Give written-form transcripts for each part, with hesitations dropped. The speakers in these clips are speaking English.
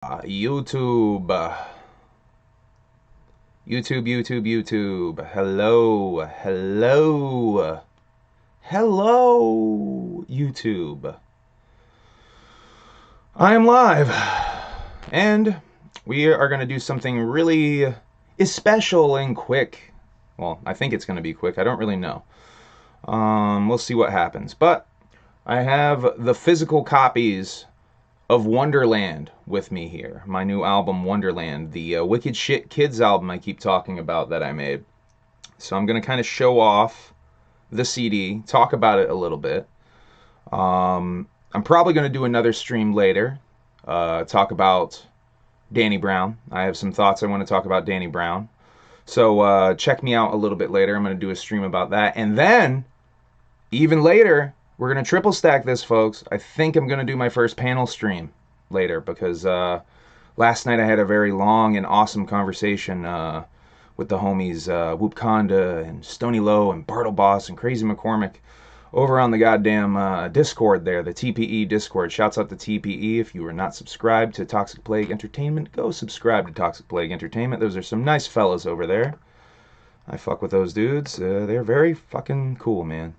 YouTube. YouTube. Hello, YouTube. I am live, and we are going to do something really special and quick. Well, I think it's going to be quick. I don't really know. We'll see what happens. But I have the physical copies of Wonderland with me here. My new album, Wonderland, the Wicked Shit Kids album I keep talking about that I made. So I'm going to kind of show off the CD, talk about it a little bit. I'm probably going to do another stream later, talk about Danny Brown. I have some thoughts I want to talk about Danny Brown. So check me out a little bit later. I'm going to do a stream about that. And then, even later, we're going to triple stack this, folks. I think I'm going to do my first panel stream later because last night I had a very long and awesome conversation with the homies Whoop Conda and Stony Low and Bartle Boss and Crazy McCormick over on the goddamn Discord there, the TPE Discord. Shouts out to TPE. If you are not subscribed to Toxic Plague Entertainment, go subscribe to Toxic Plague Entertainment. Those are some nice fellas over there. I fuck with those dudes. They're very fucking cool, man.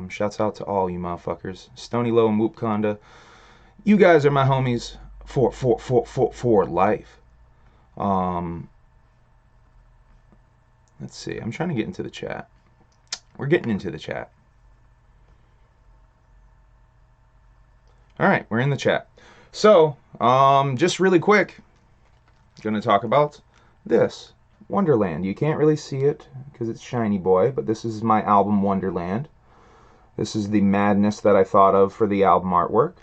Shouts out to all you motherfuckers. Stony Low and Whoop Conda. You guys are my homies for life. Let's see. I'm trying to get into the chat. We're getting into the chat. All right, we're in the chat. So, just really quick, going to talk about this Wonderland. You can't really see it because it's shiny boy, but this is my album Wonderland. This is the madness that I thought of for the album artwork.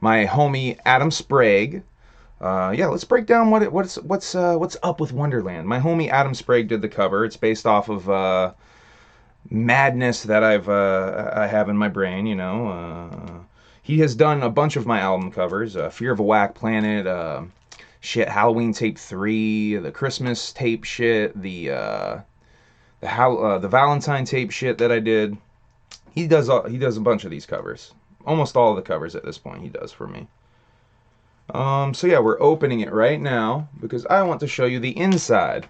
My homie Adam Sprague. Yeah, let's break down what's up with Wonderland. My homie Adam Sprague did the cover. It's based off of madness that I have in my brain. You know, he has done a bunch of my album covers. Fear of a Whack Planet. Shit, Halloween Tape 3, the Christmas tape shit, the Valentine tape shit that I did. He does a bunch of these covers. Almost all of the covers at this point he does for me. So yeah, we're opening it right now because I want to show you the inside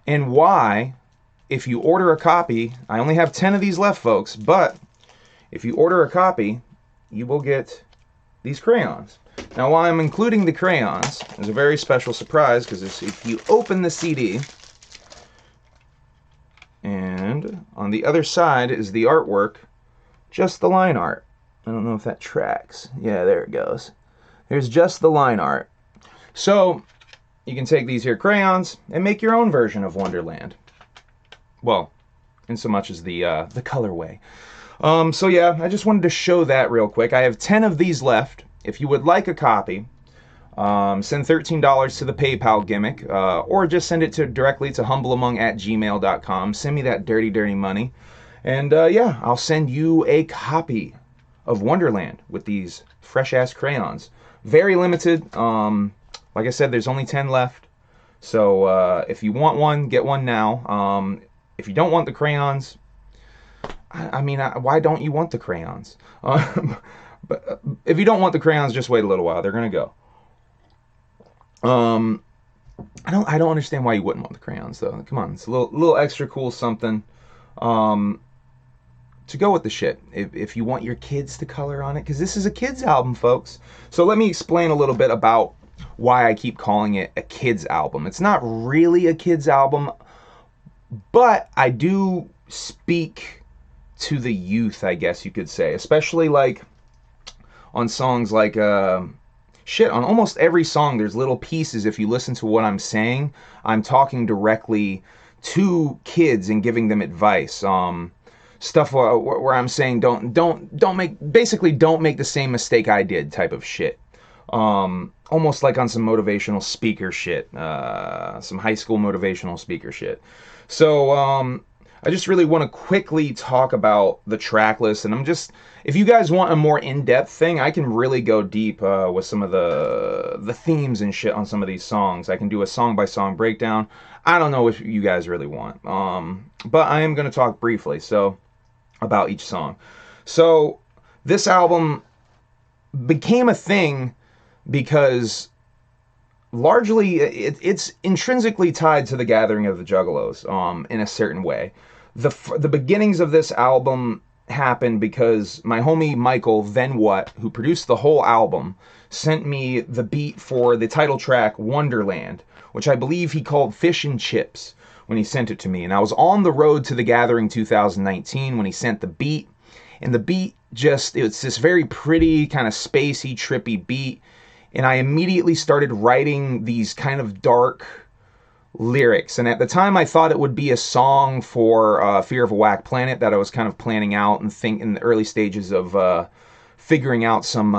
and why, if you order a copy, I only have 10 of these left, folks, but if you order a copy, you will get these crayons. Now, while I'm including the crayons, there's a very special surprise because if you open the CD, and on the other side is the artwork, just the line art. I don't know if that tracks. Yeah, there it goes. There's just the line art. So, you can take these here crayons and make your own version of Wonderland. Well, in so much as the colorway. So yeah, I just wanted to show that real quick. I have 10 of these left. If you would like a copy, send $13 to the PayPal gimmick, or just send it directly to humbleamong@gmail.com. Send me that dirty money. And yeah, I'll send you a copy of Wonderland with these fresh-ass crayons. Very limited. Like I said, there's only 10 left. So if you want one, get one now. If you don't want the crayons, I mean, why don't you want the crayons? But if you don't want the crayons, just wait a little while. They're gonna go. I don't understand why you wouldn't want the crayons though. Come on, it's a little extra cool something. To go with the shit, if you want your kids to color on it, because this is a kids album, folks. So let me explain a little bit about why I keep calling it a kids album. It's not really a kids album, but I do speak to the youth, I guess you could say, especially like on songs like shit, on almost every song there's little pieces. If you listen to what I'm saying, I'm talking directly to kids and giving them advice. Stuff where I'm saying don't make the same mistake I did type of shit. Almost like on some motivational speaker shit, some high school motivational speaker shit. So I just really want to quickly talk about the track list, and if you guys want a more in-depth thing, I can really go deep with some of the themes and shit on some of these songs. I can do a song-by-song breakdown. I don't know if you guys really want, but I am going to talk briefly about each song. So this album became a thing because largely it's intrinsically tied to the Gathering of the Juggalos, in a certain way. The beginnings of this album happened because my homie Michael Then What, who produced the whole album, sent me the beat for the title track Wonderland, which I believe he called Fish and Chips when he sent it to me. And I was on the road to the Gathering 2019 when he sent the beat. And the beat it's this very pretty, kind of spacey, trippy beat. And I immediately started writing these kind of dark lyrics. And at the time, I thought it would be a song for Fear of a Whack Planet that I was kind of planning out and think in the early stages of figuring out some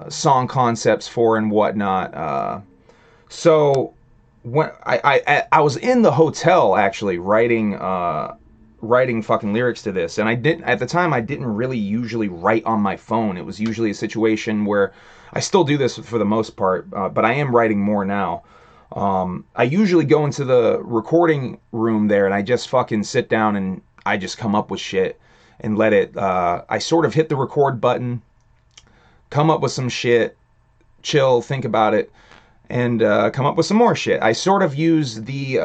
song concepts for and whatnot. So when I was in the hotel actually writing fucking lyrics to this, and at the time I didn't really usually write on my phone. It was usually a situation where I still do this for the most part, but I am writing more now. I usually go into the recording room there and I just fucking sit down and I just come up with shit and let it, I sort of hit the record button, come up with some shit, chill, think about it, and come up with some more shit. I sort of use the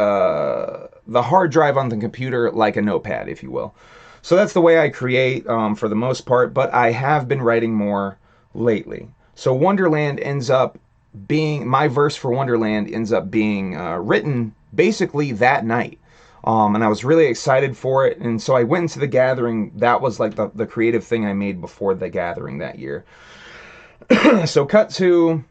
hard drive on the computer like a notepad, if you will. So that's the way I create for the most part, but I have been writing more lately. So Wonderland ends up being, my verse for Wonderland ends up being written basically that night. And I was really excited for it. And so I went into the Gathering. That was like the creative thing I made before the Gathering that year. So cut to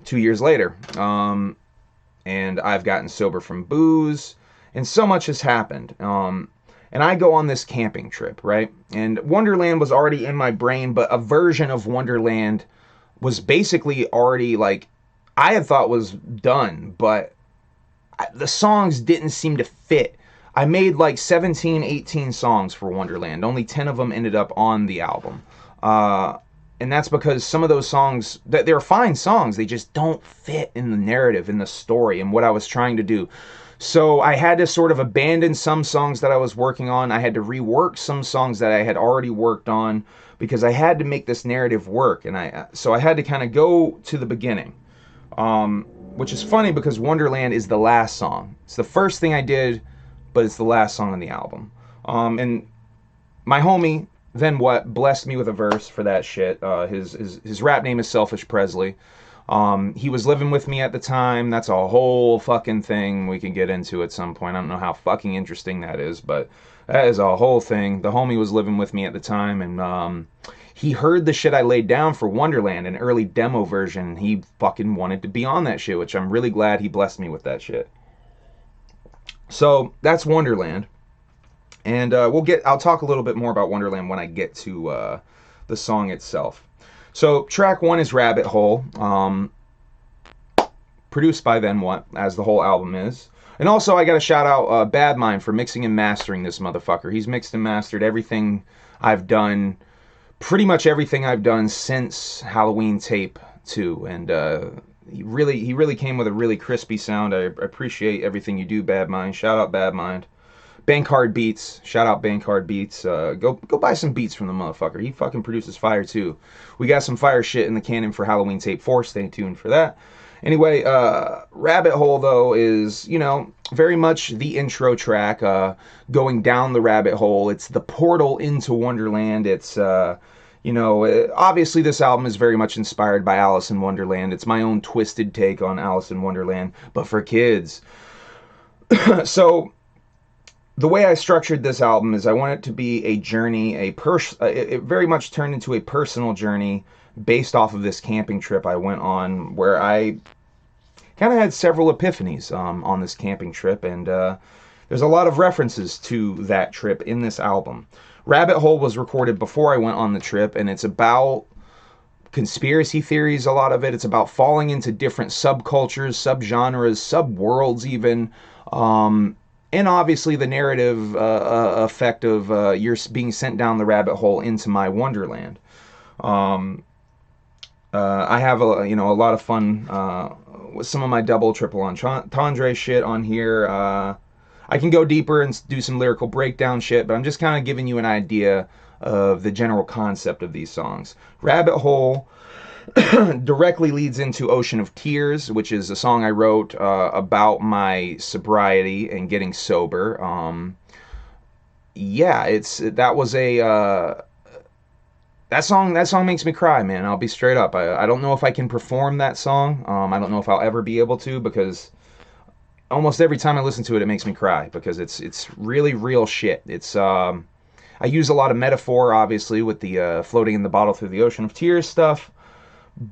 2 years later. And I've gotten sober from booze. And so much has happened. And I go on this camping trip, right? And Wonderland was already in my brain, but a version of Wonderland was basically already, like, I had thought was done, but the songs didn't seem to fit. I made like 17, 18 songs for Wonderland. Only 10 of them ended up on the album. And that's because some of those songs, they're fine songs, they just don't fit in the narrative, in the story, and what I was trying to do. So I had to sort of abandon some songs that I was working on. I had to rework some songs that I had already worked on because I had to make this narrative work. And so I had to kind of go to the beginning, which is funny because Wonderland is the last song. It's the first thing I did, but it's the last song on the album. And my homie Then What blessed me with a verse for that shit. His rap name is Selfish Presley. He was living with me at the time. That's a whole fucking thing we can get into at some point. I don't know how fucking interesting that is, but that is a whole thing. The homie was living with me at the time, and he heard the shit I laid down for Wonderland, an early demo version. He fucking wanted to be on that shit, which I'm really glad he blessed me with that shit. So that's Wonderland. And I'll talk a little bit more about Wonderland when I get to the song itself. So track 1 is Rabbit Hole, produced by Then What, as the whole album is. And also I got to shout out Bad Mind for mixing and mastering this motherfucker. He's mixed and mastered everything I've done, pretty much everything I've done since Halloween Tape 2. And he really came with a really crispy sound. I appreciate everything you do, Bad Mind. Shout out Bad Mind. Bankard Beats, shout out Bankard Beats. Go buy some beats from the motherfucker. He fucking produces fire too. We got some fire shit in the cannon for Halloween Tape 4. Stay tuned for that. Anyway, Rabbit Hole though is, very much the intro track, going down the rabbit hole. It's the portal into Wonderland. It's obviously this album is very much inspired by Alice in Wonderland. It's my own twisted take on Alice in Wonderland, but for kids. So the way I structured this album is I want it to be a journey, it very much turned into a personal journey based off of this camping trip I went on, where I kind of had several epiphanies on this camping trip, and there's a lot of references to that trip in this album. Rabbit Hole was recorded before I went on the trip, and it's about conspiracy theories, a lot of it. It's about falling into different subcultures, subgenres, subworlds even, and obviously the narrative effect of you're being sent down the rabbit hole into my Wonderland. I have a lot of fun with some of my double, triple entendre shit on here. I can go deeper and do some lyrical breakdown shit, but I'm just kind of giving you an idea of the general concept of these songs. Rabbit Hole directly leads into Ocean of Tears, which is a song I wrote about my sobriety and getting sober. Yeah, it's that was a that song makes me cry, man. I'll be straight up. I don't know if I can perform that song. I don't know if I'll ever be able to, because almost every time I listen to it, it makes me cry because it's really real shit. It's I use a lot of metaphor, obviously, with the floating in the bottle through the ocean of tears stuff.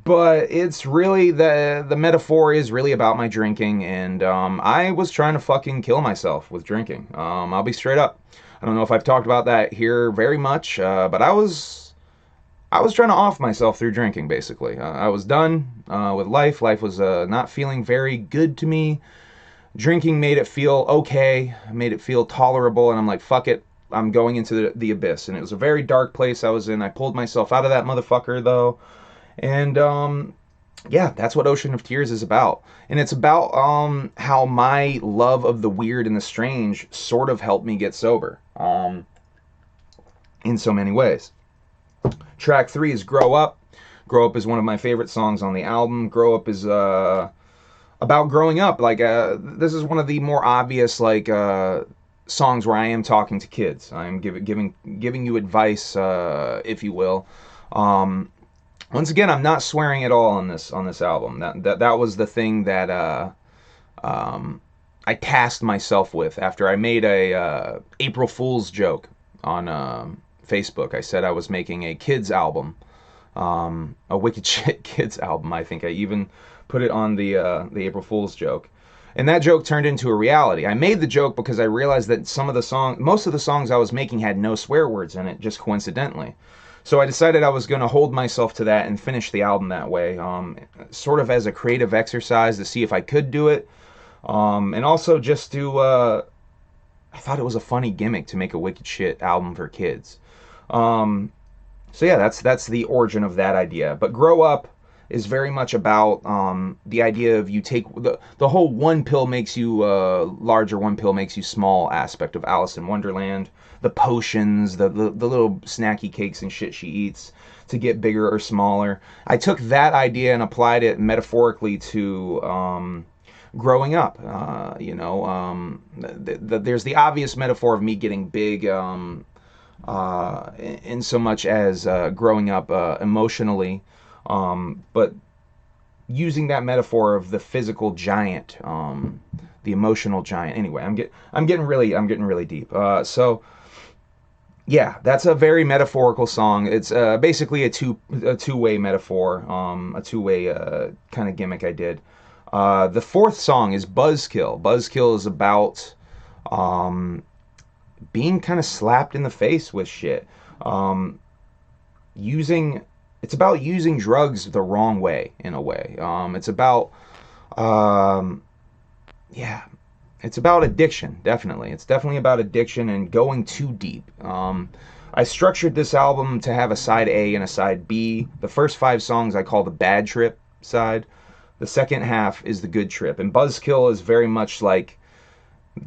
But it's really the metaphor is really about my drinking, and I was trying to fucking kill myself with drinking. I'll be straight up. I don't know if I've talked about that here very much, but I was trying to off myself through drinking. Basically, I was done with life. Life was not feeling very good to me. Drinking made it feel okay, made it feel tolerable, and I'm like, fuck it. I'm going into the abyss, and it was a very dark place I was in. I pulled myself out of that motherfucker though. And yeah, that's what Ocean of Tears is about. And it's about how my love of the weird and the strange sort of helped me get sober in so many ways. Track 3 is Grow Up. Grow Up is one of my favorite songs on the album. Grow Up is about growing up. Like this is one of the more obvious songs where I am talking to kids. I am giving you advice, if you will. Once again, I'm not swearing at all on this album. That was the thing that I tasked myself with after I made a April Fool's joke on Facebook. I said I was making a kids album, a wicked shit kids album. I think I even put it on the April Fool's joke. And that joke turned into a reality. I made the joke because I realized that most of the songs I was making had no swear words in it, just coincidentally. So I decided I was going to hold myself to that and finish the album that way, sort of as a creative exercise to see if I could do it, and also just to, I thought it was a funny gimmick to make a wicked shit album for kids. So yeah, that's the origin of that idea. But Grow Up is very much about the idea of you take the whole one pill makes you large or one pill makes you small aspect of Alice in Wonderland. The potions, the little snacky cakes and shit she eats to get bigger or smaller. I took that idea and applied it metaphorically to growing up. There's the obvious metaphor of me getting big in so much as growing up emotionally. But using that metaphor of the physical giant, the emotional giant. Anyway, I'm getting really deep. So yeah, that's a very metaphorical song. It's basically a two-way metaphor, a two-way kind of gimmick I did. The fourth song is Buzzkill. Buzzkill is about being kind of slapped in the face with shit. It's about using drugs the wrong way, in a way. It's about, yeah, it's about addiction, definitely. It's definitely about addiction and going too deep. I structured this album to have a side A and a side B. The first 5 songs I call the bad trip side. The second half is the good trip. And Buzzkill is very much like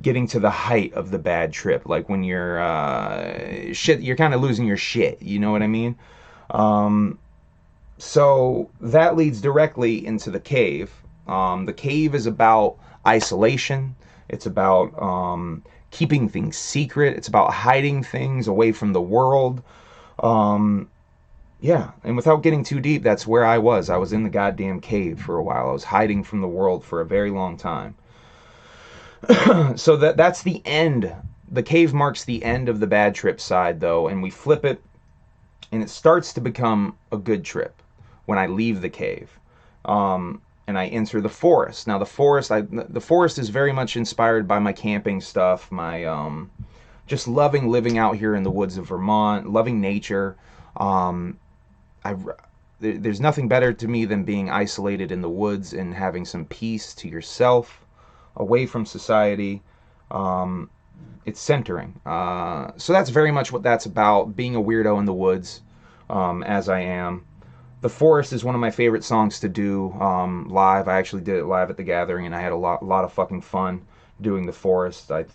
getting to the height of the bad trip. Like when you're, you're kind of losing your shit. You know what I mean? So that leads directly into the cave. The cave is about isolation. It's about keeping things secret. It's about hiding things away from the world. Yeah, and without getting too deep, that's where I was. I was in the goddamn cave for a while. I was hiding from the world for a very long time. So that's the end. The cave marks the end of the bad trip side, though, and we flip it, and it starts to become a good trip when I leave the cave, and I enter the forest. Now, the forest is very much inspired by my camping stuff, my just loving living out here in the woods of Vermont, loving nature. There's nothing better to me than being isolated in the woods and having some peace to yourself, away from society. It's centering. So that's very much what that's about, being a weirdo in the woods, as I am. The Forest is one of my favorite songs to do live. I actually did it live at the Gathering, and I had a lot of fucking fun doing The Forest. I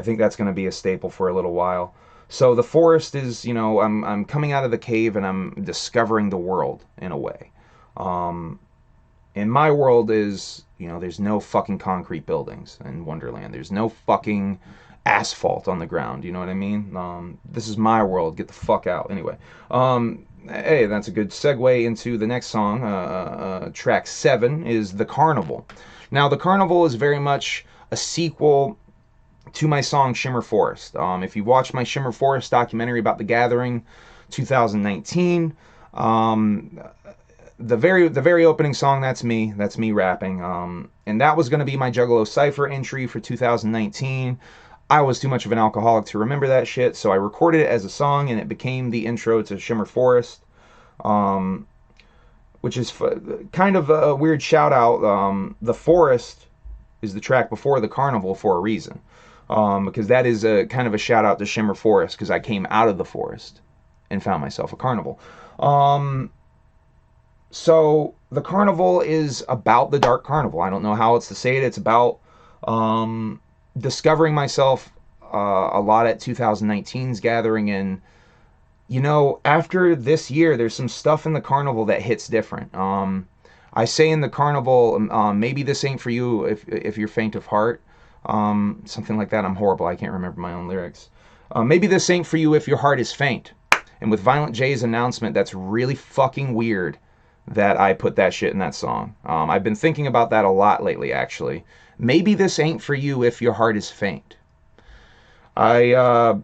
think that's going to be a staple for a little while. So The Forest is, I'm coming out of the cave and I'm discovering the world in a way. In my world is, there's no fucking concrete buildings in Wonderland. There's no fucking asphalt on the ground. You know what I mean? This is my world. Get the fuck out. Anyway, hey, that's a good segue into the next song. Track 7 is The Carnival. Now, The Carnival is very much a sequel to my song Shimmer Forest. If you watched my Shimmer Forest documentary about the Gathering 2019, the very opening song, that's me rapping, and that was going to be my Juggalo Cypher entry for 2019. I was too much of an alcoholic to remember that shit, so I recorded it as a song, and it became the intro to Shimmer Forest, which is kind of a weird shout out. The Forest is the track before The Carnival for a reason, because that is a kind of a shout out to Shimmer Forest, because I came out of the forest and found myself a carnival. So The Carnival is about the Dark Carnival. I don't know how else to say it. It's about discovering myself a lot at 2019's gathering. And, after this year, there's some stuff in the Carnival that hits different. I say in the Carnival, maybe this ain't for you if you're faint of heart. Something like that. I'm horrible. I can't remember my own lyrics. Maybe this ain't for you if your heart is faint. And with Violent J's announcement, that's really fucking weird that I put that shit in that song. I've been thinking about that a lot lately, actually. Maybe this ain't for you if your heart is faint. If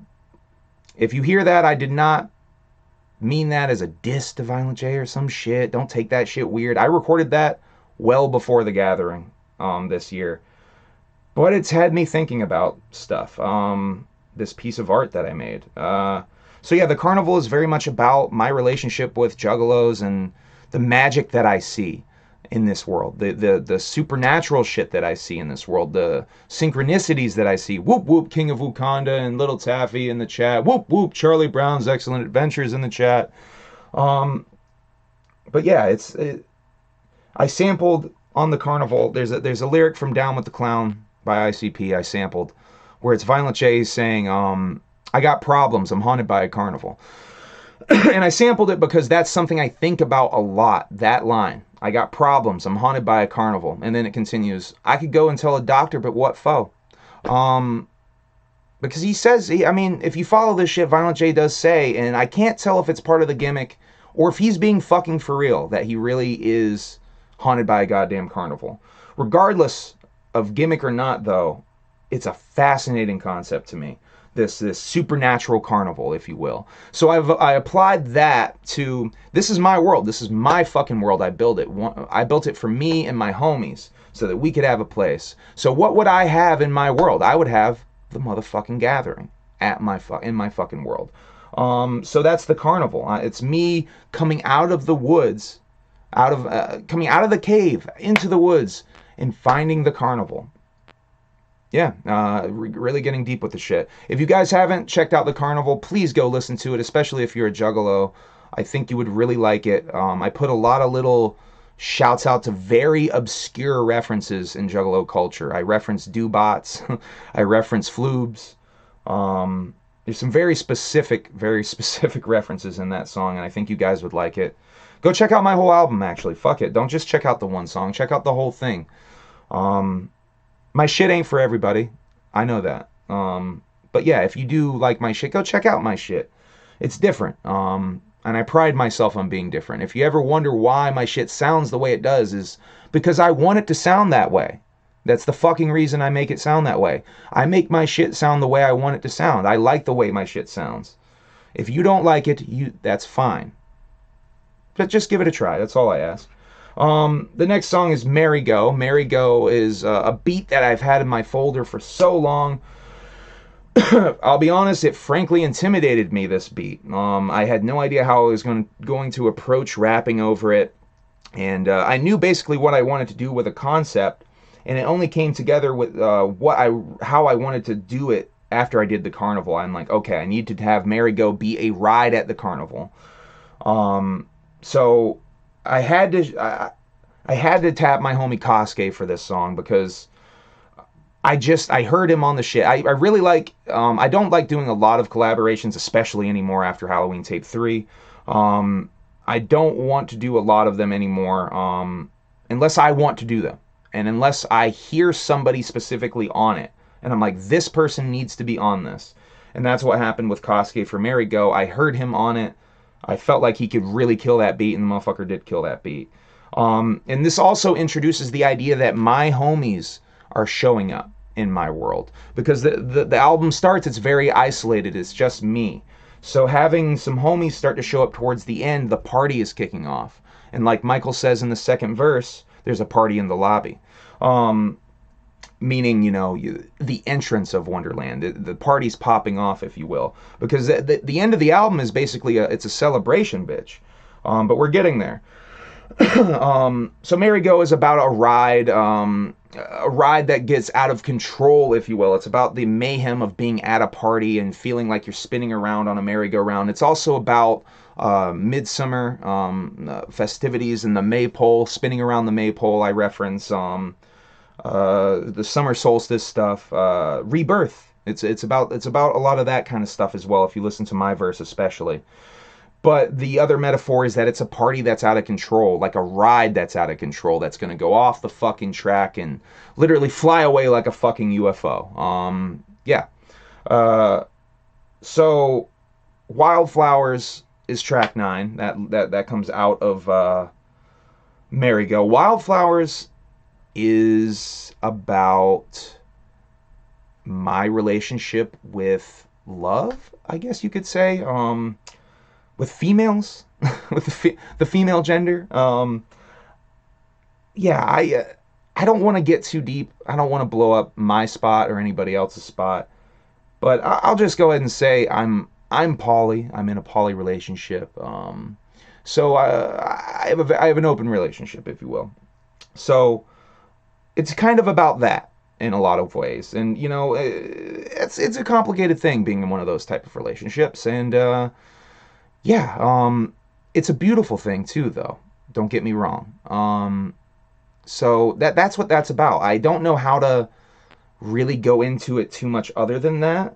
you hear that, I did not mean that as a diss to Violent J or some shit. Don't take that shit weird. I recorded that well before the Gathering this year. But it's had me thinking about stuff. This piece of art that I made. So yeah, The Carnival is very much about my relationship with juggalos and the magic that I see in this world, the supernatural shit that I see in this world, the synchronicities that I see. Whoop whoop, King of Wakanda and Little Taffy in the chat. Whoop whoop, Charlie Brown's Excellent Adventures in the chat. But yeah, I sampled on The Carnival. There's a lyric from Down with the Clown by ICP I sampled, where it's Violent J saying, I got problems, I'm haunted by a carnival. And I sampled it because that's something I think about a lot, that line. I got problems, I'm haunted by a carnival. And then it continues, I could go and tell a doctor, but what for? Because he says, if you follow this shit, Violent J does say, and I can't tell if it's part of the gimmick or if he's being fucking for real, that he really is haunted by a goddamn carnival. Regardless of gimmick or not, though, it's a fascinating concept to me. This supernatural carnival, if you will. So I applied that to, this is my world. This is my fucking world. I built it. I built it for me and my homies so that we could have a place. So what would I have in my world? I would have the motherfucking Gathering in my fucking world. So that's The Carnival. It's me coming out of the woods, coming out of the cave into the woods and finding the carnival. Yeah, really getting deep with the shit. If you guys haven't checked out The Carnival, please go listen to it, especially if you're a juggalo. I think you would really like it. I put a lot of little shouts out to very obscure references in juggalo culture. I reference do-bots. I reference floobs. There's some very specific references in that song, and I think you guys would like it. Go check out my whole album, actually. Fuck it. Don't just check out the one song. Check out the whole thing. My shit ain't for everybody. I know that. But yeah, if you do like my shit, go check out my shit. It's different. And I pride myself on being different. If you ever wonder why my shit sounds the way it does, is because I want it to sound that way. That's the fucking reason I make it sound that way. I make my shit sound the way I want it to sound. I like the way my shit sounds. If you don't like it, that's fine. But just give it a try. That's all I ask. The next song is Merry Go. Merry Go is a beat that I've had in my folder for so long. I'll be honest, it frankly intimidated me, this beat. I had no idea how I was going to approach rapping over it. And I knew basically what I wanted to do with a concept. And it only came together with how I wanted to do it after I did the carnival. I'm like, okay, I need to have Merry Go be a ride at the carnival. So I had to tap my homie Kosuke for this song because I heard him on the shit. I really like, I don't like doing a lot of collaborations, especially anymore after Halloween Tape 3. I don't want to do a lot of them anymore, unless I want to do them. And unless I hear somebody specifically on it. And I'm like, this person needs to be on this. And that's what happened with Kosuke for Merry Go. I heard him on it. I felt like he could really kill that beat, and the motherfucker did kill that beat. And this also introduces the idea that my homies are showing up in my world. Because the album starts, it's very isolated. It's just me. So having some homies start to show up towards the end, the party is kicking off. And like Michael says in the second verse, there's a party in the lobby. Meaning, you know, the entrance of Wonderland. The party's popping off, if you will. Because the end of the album is basically, it's a celebration, bitch. But we're getting there. So Merry Go is about a ride that gets out of control, if you will. It's about the mayhem of being at a party and feeling like you're spinning around on a merry-go-round. It's also about midsummer festivities and the maypole, spinning around the maypole. I reference the summer solstice stuff, rebirth. It's about a lot of that kind of stuff as well, if you listen to my verse especially. But the other metaphor is that it's a party that's out of control, like a ride that's out of control, that's going to go off the fucking track and literally fly away like a fucking UFO. Yeah. So Wildflowers is track 9. That comes out of Merry Go. Wildflowers is about my relationship with love, I guess you could say. With females, with the female gender. Yeah, I don't want to get too deep. I don't want to blow up my spot or anybody else's spot. But I'll just go ahead and say I'm poly. I'm in a poly relationship. So I have an open relationship, if you will. So it's kind of about that in a lot of ways. And, you know, it's a complicated thing being in one of those type of relationships. And, yeah, it's a beautiful thing too, though. Don't get me wrong. So that's what that's about. I don't know how to really go into it too much other than that.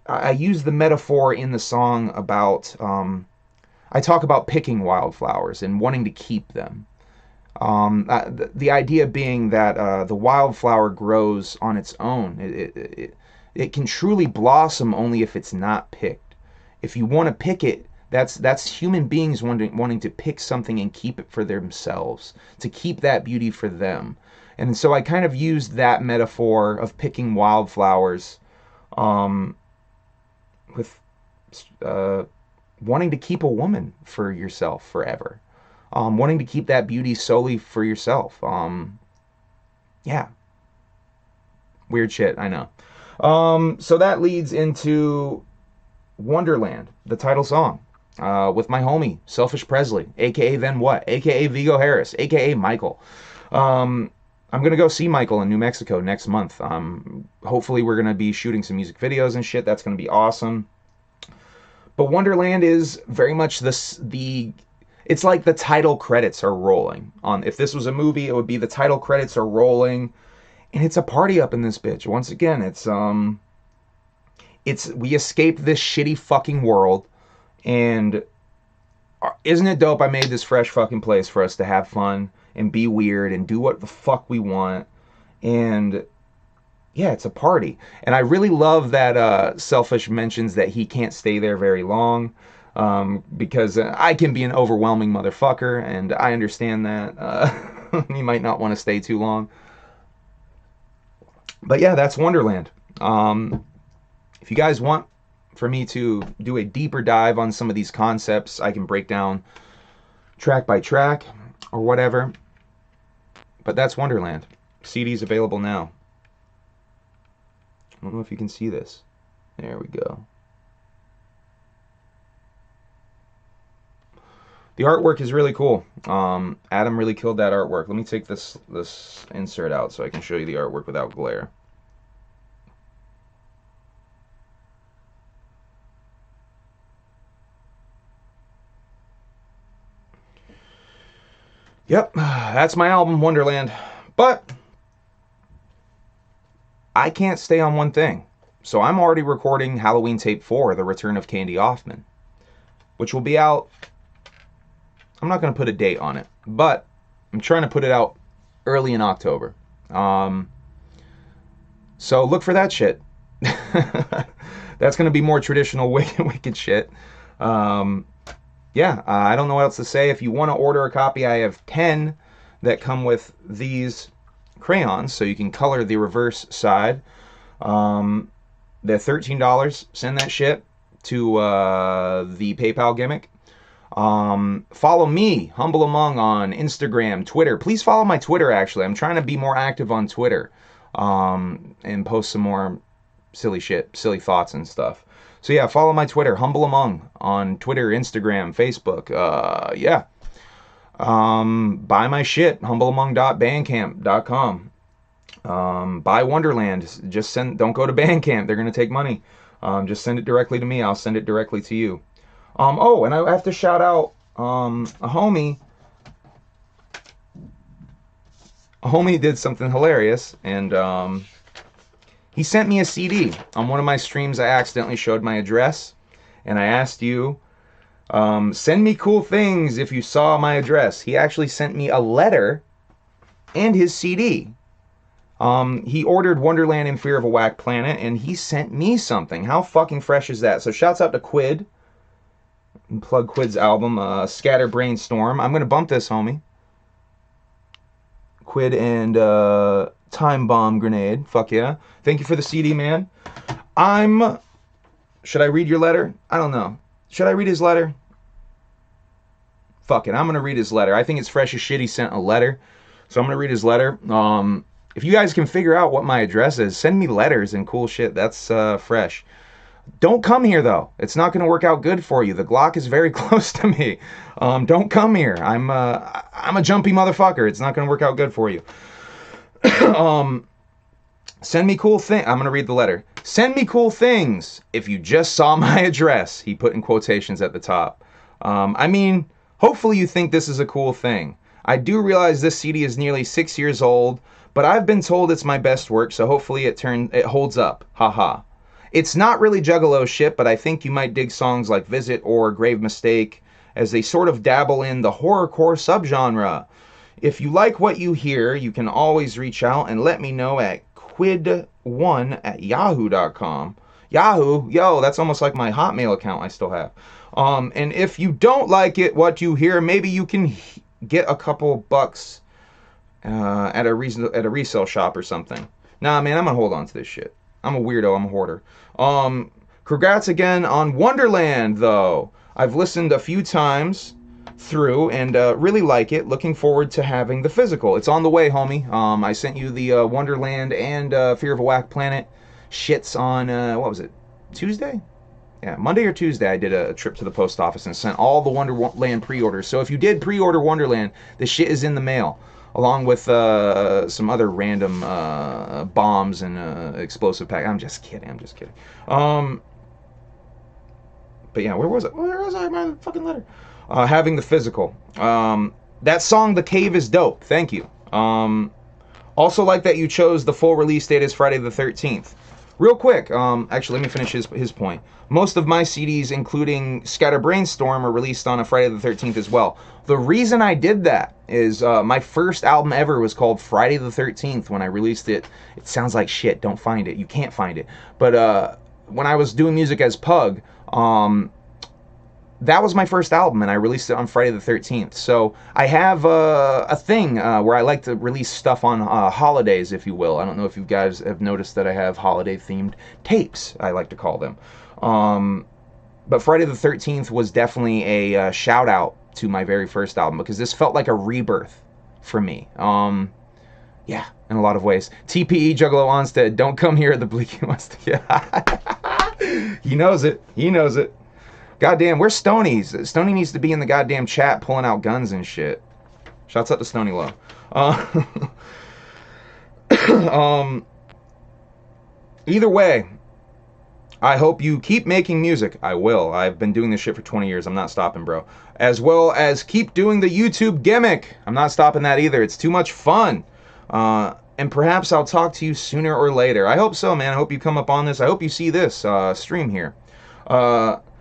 I use the metaphor in the song about, I talk about picking wildflowers and wanting to keep them. The idea being that the wildflower grows on its own. It can truly blossom only if it's not picked. If you want to pick it, that's human beings wanting to pick something and keep it for themselves, to keep that beauty for them. And so I kind of used that metaphor of picking wildflowers with wanting to keep a woman for yourself forever. Wanting to keep that beauty solely for yourself. Yeah. Weird shit, I know. So that leads into Wonderland, the title song, with my homie, Selfish Presley, a.k.a. Then What, a.k.a. Vigo Harris, a.k.a. Michael. I'm going to go see Michael in New Mexico next month. Hopefully we're going to be shooting some music videos and shit. That's going to be awesome. But Wonderland is very much it's like the title credits are rolling. If this was a movie, it would be the title credits are rolling, and it's a party up in this bitch. Once again, we escaped this shitty fucking world, and isn't it dope I made this fresh fucking place for us to have fun and be weird and do what the fuck we want. And yeah, it's a party. And I really love that Selfish mentions that he can't stay there very long, because I can be an overwhelming motherfucker, and I understand that. You might not want to stay too long. But yeah, that's Wonderland. If you guys want for me to do a deeper dive on some of these concepts, I can break down track by track or whatever. But that's Wonderland. CD's available now. I don't know if you can see this. There we go. The artwork is really cool. Adam really killed that artwork. Let me take this insert out so I can show you the artwork without glare. Yep, that's my album, Wonderland. But I can't stay on one thing. So I'm already recording Halloween Tape 4, The Return of Candy Hoffman. which will be out. I'm not going to put a date on it, but I'm trying to put it out early in October. So look for that shit. That's going to be more traditional wicked shit. Yeah, I don't know what else to say. If you want to order a copy, I have 10 that come with these crayons, so you can color the reverse side. They're $13. Send that shit to the PayPal gimmick. Follow me, Humble Among, on Instagram, Twitter. Please follow my Twitter, actually. I'm trying to be more active on Twitter, and post some more silly shit, silly thoughts and stuff. So yeah, follow my Twitter, Humble Among, on Twitter, Instagram, Facebook. Yeah. Buy my shit, humbleamong.bandcamp.com. Buy Wonderland. Just don't go to Bandcamp. They're going to take money. Just send it directly to me. I'll send it directly to you. Oh, and I have to shout out a homie. A homie did something hilarious, and he sent me a CD. On one of my streams, I accidentally showed my address, and I asked you, send me cool things if you saw my address. He actually sent me a letter and his CD. He ordered Wonderland in Fear of a Whack Planet, and he sent me something. How fucking fresh is that? So shouts out to Quid. And plug Quid's album, Scatter Brainstorm. I'm going to bump this, homie. Quid and Time Bomb Grenade. Fuck yeah. Thank you for the CD, man. Should I read your letter? I don't know. Should I read his letter? Fuck it. I'm going to read his letter. I think it's fresh as shit he sent a letter. So I'm going to read his letter. If you guys can figure out what my address is, send me letters and cool shit. That's fresh. Don't come here, though. It's not going to work out good for you. The Glock is very close to me. Don't come here. I'm a jumpy motherfucker. It's not going to work out good for you. Send me cool things. I'm going to read the letter. Send me cool things if you just saw my address. He put in quotations at the top. I mean, hopefully you think this is a cool thing. I do realize this CD is nearly 6 years old, but I've been told it's my best work, so hopefully it holds up. Haha. It's not really Juggalo shit, but I think you might dig songs like Visit or Grave Mistake, as they sort of dabble in the horrorcore subgenre. If you like what you hear, you can always reach out and let me know at quid1@yahoo.com. Yahoo? Yo, that's almost like my Hotmail account I still have. And if you don't like it, what you hear, maybe you can get a couple bucks at a resale shop or something. Nah, man, I'm gonna hold on to this shit. I'm a weirdo. I'm a hoarder. Congrats again on Wonderland, though. I've listened a few times through and really like it. Looking forward to having the physical. It's on the way, homie. I sent you the Wonderland and Fear of a Whack Planet shits on, what was it, Tuesday? Yeah, Monday or Tuesday I did a trip to the post office and sent all the Wonderland pre-orders. So if you did pre-order Wonderland, the shit is in the mail, along with some other random bombs and explosive pack. I'm just kidding. But yeah, where was it? Where was I? My fucking letter. Having the physical. That song, The Cave, is dope. Thank you. Also like that you chose the full release date as Friday the 13th. Real quick, actually, let me finish his point. Most of my CDs, including Scatter Brainstorm, are released on a Friday the 13th as well. The reason I did that is my first album ever was called Friday the 13th when I released it. It sounds like shit. Don't find it. You can't find it. But when I was doing music as Pug, that was my first album, and I released it on Friday the 13th. So I have a thing where I like to release stuff on holidays, if you will. I don't know if you guys have noticed that I have holiday-themed tapes, I like to call them. But Friday the 13th was definitely a shout-out to my very first album, because this felt like a rebirth for me. Yeah, in a lot of ways. TPE Juggalo Onstead, don't come here at the Bleaky Mustard. Yeah. He knows it. He knows it. Goddamn, where's Stoney's? Stoney needs to be in the goddamn chat pulling out guns and shit. Shouts out to Stoney Low. Either way, I hope you keep making music. I will. I've been doing this shit for 20 years. I'm not stopping, bro. As well as keep doing the YouTube gimmick. I'm not stopping that either. It's too much fun. And perhaps I'll talk to you sooner or later. I hope so, man. I hope you come up on this. I hope you see this stream here.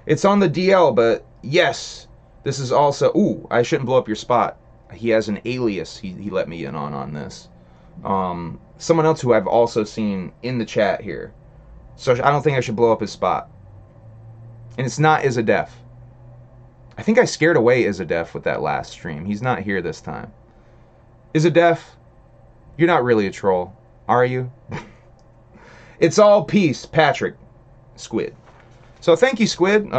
It's on the DL, but Yes, this is also... Ooh, I shouldn't blow up your spot. He has an alias he let me in on this. Someone else who I've also seen in the chat here. So I don't think I should blow up his spot. And it's not Izadef. I think I scared away Izadef with that last stream. He's not here this time. Izadef, you're not really a troll, are you? It's all peace, Patrick. Squid. So thank you, Squid.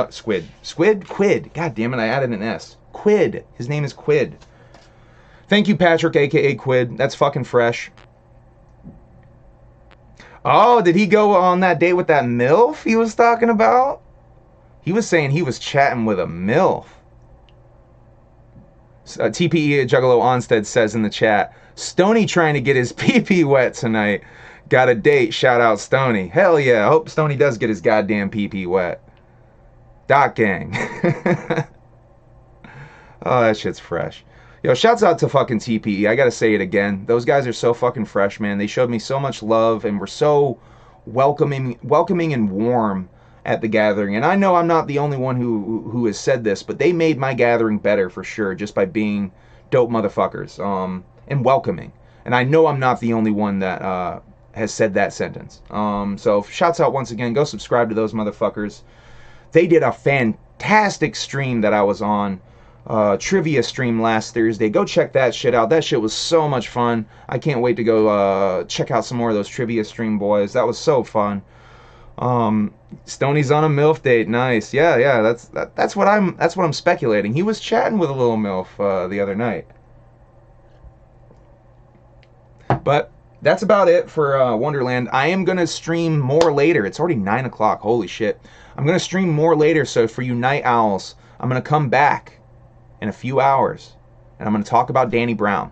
Quid. God damn it, I added an S. Quid. His name is Quid. Thank you, Patrick, a.k.a. Quid. That's fucking fresh. Oh, did he go on that date with that MILF he was talking about? He was saying he was chatting with a MILF. TPE Juggalo Onstead says in the chat, Stony trying to get his pee-pee wet tonight. Got a date. Shout out Stony. Hell yeah. I hope Stony does get his goddamn pee-pee wet. Doc Gang. Oh, that shit's fresh. Yo, shouts out to fucking TPE. I gotta say it again. Those guys are so fucking fresh, man. They showed me so much love and were so welcoming and warm at the gathering. And I know I'm not the only one who has said this, but they made my gathering better for sure just by being dope motherfuckers and welcoming. And I know I'm not the only one that has said that sentence. So shouts out once again. Go subscribe to those motherfuckers. They did a fantastic stream that I was on. Trivia stream last Thursday. Go check that shit out. That shit was so much fun. I can't wait to go check out some more of those trivia stream boys. That was so fun. Stoney's on a MILF date. Nice. Yeah. That's what I'm speculating. He was chatting with a little MILF the other night. But that's about it for Wonderland. I am gonna stream more later. It's already 9 o'clock. Holy shit. I'm gonna stream more later. So for you night owls, I'm gonna come back in a few hours, and I'm going to talk about Danny Brown.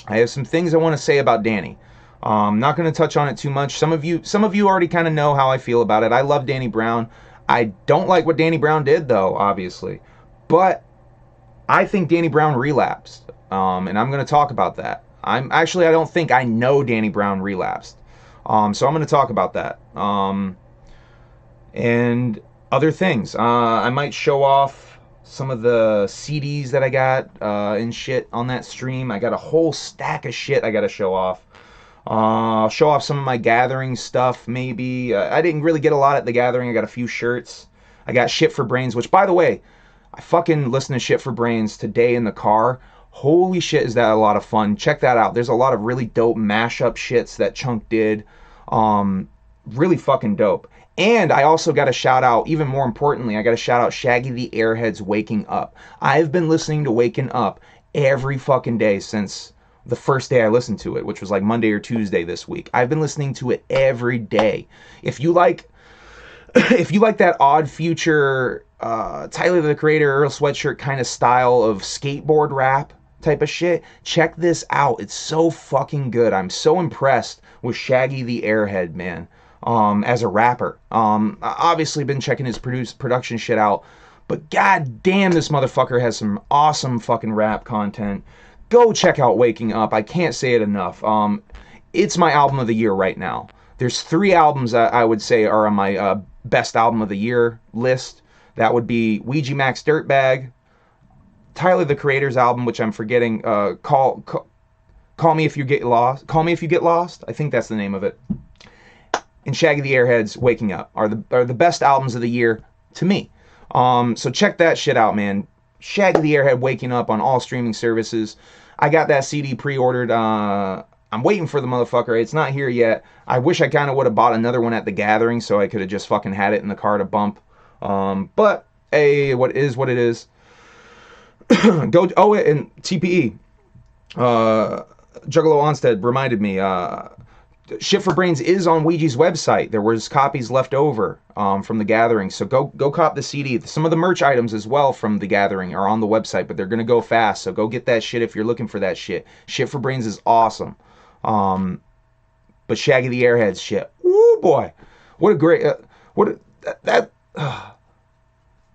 I have some things I want to say about Danny. I'm not going to touch on it too much. Some of you already kind of know how I feel about it. I love Danny Brown. I don't like what Danny Brown did, though, obviously. But I think Danny Brown relapsed, and I'm going to talk about that. I don't think I know Danny Brown relapsed. So I'm going to talk about that. And other things. I might show off some of the CDs that I got and shit on that stream. I got a whole stack of shit I got to show off. I'll show off some of my gathering stuff, maybe. I didn't really get a lot at the gathering. I got a few shirts. I got Shit for Brains, which, by the way, I fucking listened to Shit for Brains today in the car. Holy shit, is that a lot of fun. Check that out. There's a lot of really dope mashup shits that Chunk did. Really fucking dope. And I also got to shout out, even more importantly, I got to shout out Shaggy the Airhead's Waking Up. I've been listening to Waking Up every fucking day since the first day I listened to it, which was like Monday or Tuesday this week. I've been listening to it every day. If you like that Odd Future, Tyler the Creator, Earl Sweatshirt kind of style of skateboard rap type of shit, check this out. It's so fucking good. I'm so impressed with Shaggy the Airhead, man. As a rapper. Obviously been checking his production shit out, but god damn, this motherfucker has some awesome fucking rap content. Go check out Waking Up. I can't say it enough. It's my album of the year right now. There's 3 albums that I would say are on my best album of the year list. That would be Ouija Max Dirtbag, Tyler the Creator's album, which I'm forgetting, Call Me If You Get Lost. Call Me If You Get Lost. I think that's the name of it. And Shaggy the Airhead's Waking Up are the best albums of the year to me. So check that shit out, man. Shaggy the Airhead Waking Up on all streaming services. I got that CD pre-ordered. I'm waiting for the motherfucker. It's not here yet. I wish I kind of would have bought another one at the gathering so I could have just fucking had it in the car to bump. But hey, what is what it is. Go. Oh, and TPE. Juggalo Onstead reminded me. Shit for Brains is on Ouija's website. There was copies left over from the gathering, so go cop the CD. Some of the merch items as well from the gathering are on the website, but they're gonna go fast, so go get that shit if you're looking for that shit. Shit for Brains is awesome. But Shaggy the Airhead's shit, woo boy, what a great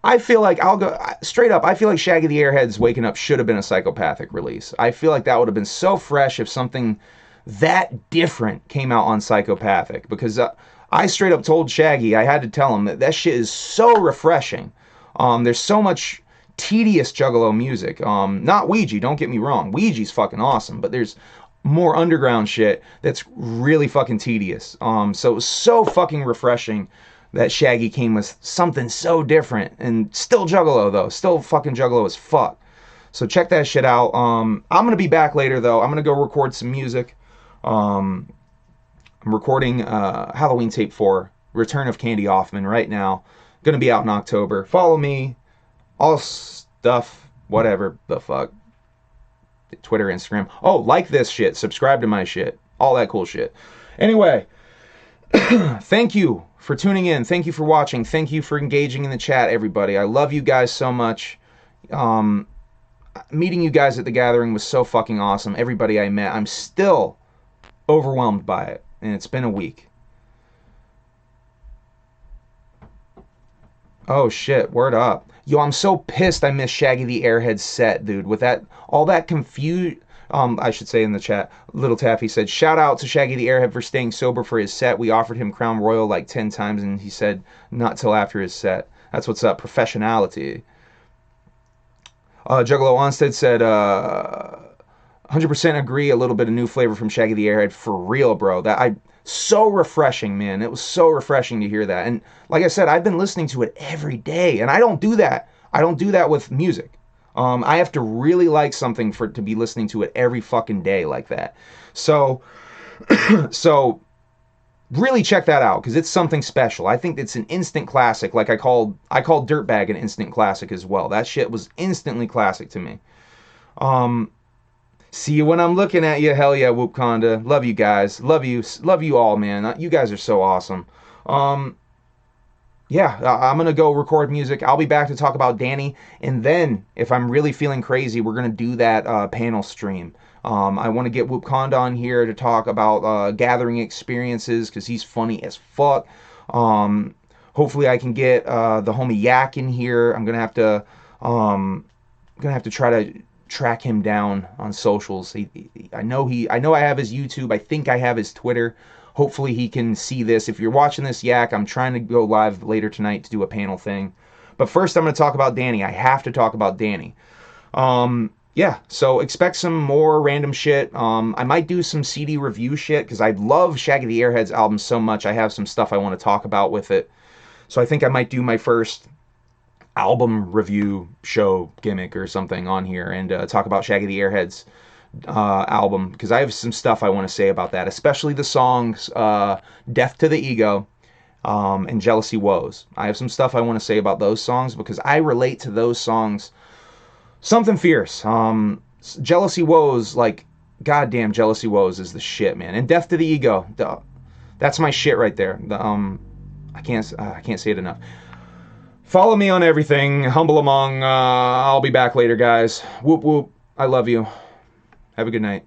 I feel like I'll go straight up. I feel like Shaggy the Airhead's Waking Up should have been a Psychopathic release. I feel like that would have been so fresh if something that different came out on Psychopathic, because I straight up told Shaggy, I had to tell him that shit is so refreshing. There's so much tedious Juggalo music. Not Ouija, don't get me wrong. Ouija's fucking awesome, but there's more underground shit that's really fucking tedious. So it was so fucking refreshing that Shaggy came with something so different, and still Juggalo though, still fucking Juggalo as fuck. So check that shit out. I'm gonna be back later though. I'm gonna go record some music. I'm recording Halloween Tape 4, Return of Candy Hoffman right now. Gonna be out in October. Follow me, all stuff, whatever the fuck. Twitter, Instagram. Oh, like this shit, subscribe to my shit, all that cool shit. Anyway, thank you for tuning in. Thank you for watching. Thank you for engaging in the chat, everybody. I love you guys so much. Meeting you guys at the gathering was so fucking awesome. Everybody I met, I'm still overwhelmed by it, and it's been a week. Oh shit, word up. Yo, I'm so pissed I missed Shaggy the Airhead's set, dude. With that, all that confusion. I should say in the chat, Little Taffy said, shout out to Shaggy the Airhead for staying sober for his set. We offered him Crown Royal like 10 times, and he said not till after his set. That's what's up, professionality. Juggalo Onstead said, 100% agree, a little bit of new flavor from Shaggy the Airhead. For real, bro. So refreshing, man. It was so refreshing to hear that. And like I said, I've been listening to it every day, and I don't do that. I don't do that with music. I have to really like something to be listening to it every fucking day like that. So, so really check that out, because it's something special. I think it's an instant classic. Like I called Dirtbag an instant classic as well. That shit was instantly classic to me. See you when I'm looking at you. Hell yeah, Whoopconda. Love you guys. Love you all, man. You guys are so awesome. Yeah, I'm going to go record music. I'll be back to talk about Danny. And then, if I'm really feeling crazy, we're going to do that panel stream. I want to get Whoopconda on here to talk about gathering experiences, because he's funny as fuck. Hopefully I can get the homie Yak in here. I'm going to have to try to track him down on socials. I know I have his YouTube. I think I have his Twitter. Hopefully he can see this. If you're watching this, Yak, I'm trying to go live later tonight to do a panel thing. But first I'm going to talk about Danny. I have to talk about Danny. Yeah, so expect some more random shit. I might do some CD review shit, because I love Shaggy the Airhead's album so much. I have some stuff I want to talk about with it. So I think I might do my first album review show gimmick or something on here, and talk about Shaggy the Airhead's album, because I have some stuff I want to say about that, especially the songs Death to the Ego and Jealousy Woes. I have some stuff I want to say about those songs, because I relate to those songs something fierce. Jealousy Woes, like, goddamn, Jealousy Woes is the shit, man. And Death to the Ego, that's my shit right there. I can't say it enough. Follow me on everything. Humble Among. I'll be back later, guys. Whoop whoop. I love you. Have a good night.